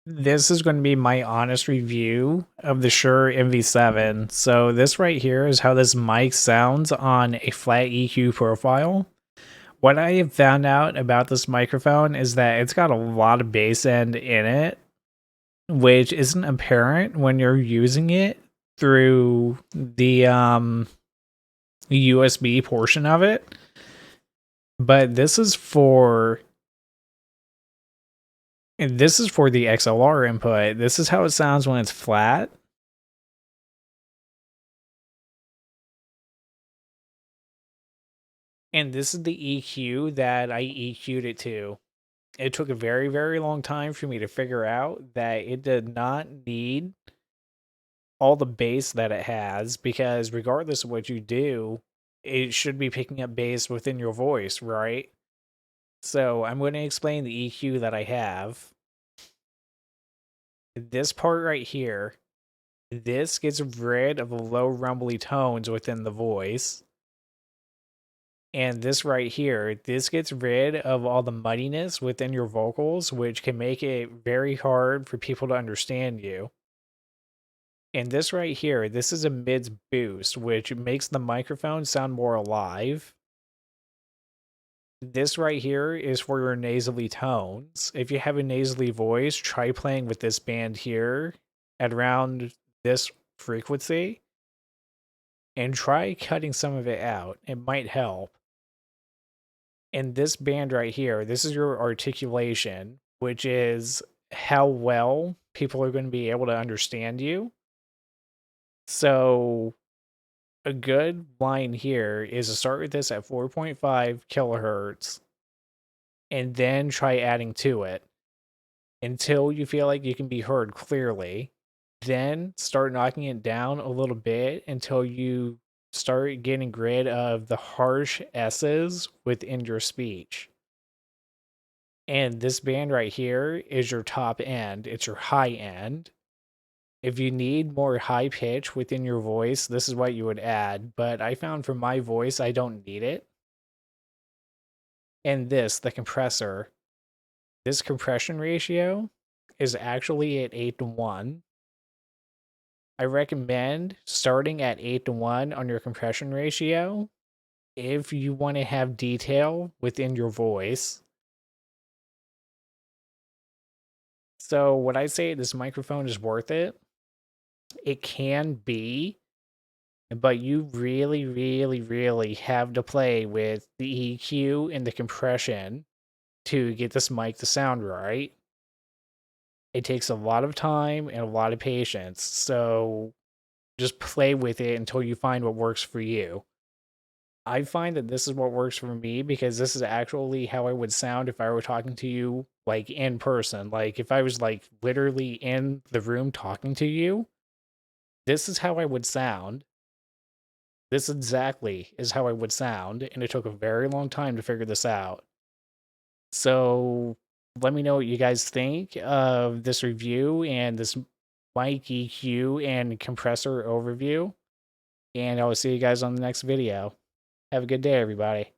This is going to be my honest review of the Shure MV7. So this right here is how this mic sounds on a flat EQ profile. What I have found out about this microphone is that it's got a lot of bass end in it, which isn't apparent when you're using it through the USB portion of it. But this is for the XLR input. This is how it sounds when it's flat. And this is the EQ that I EQ'd it to. It took a very, very long time for me to figure out that it did not need all the bass that it has, because regardless of what you do, it should be picking up bass within your voice, right? So I'm going to explain the EQ that I have. This part right here, this gets rid of the low rumbly tones within the voice. And this right here, this gets rid of all the muddiness within your vocals, which can make it very hard for people to understand you. And this right here, this is a mids boost, which makes the microphone sound more alive. This right here is for your nasally tones. If you have a nasally voice, try playing with this band here at around this frequency and try cutting some of it out. It might help. And this band right here, this is your articulation, which is how well people are going to be able to understand you. So a good line here is to start with this at 4.5 kilohertz and then try adding to it until you feel like you can be heard clearly. Then start knocking it down a little bit until you start getting rid of the harsh S's within your speech. And this band right here is your top end, it's your high end. If you need more high pitch within your voice, this is what you would add. But I found for my voice, I don't need it. And this, the compressor, this compression ratio is actually at 8:1. I recommend starting at 8:1 on your compression ratio if you want to have detail within your voice. So, would I say this microphone is worth it? It can be, but you really, really, really have to play with the EQ and the compression to get this mic to sound right. It takes a lot of time and a lot of patience. So just play with it until you find what works for you. I find that this is what works for me because this is actually how I would sound if I were talking to you like in person. Like if I was like literally in the room talking to you, this is how I would sound. This exactly is how I would sound, and it took a very long time to figure this out. So let me know what you guys think of this review and this mic EQ and compressor overview. And I will see you guys on the next video. Have a good day, everybody.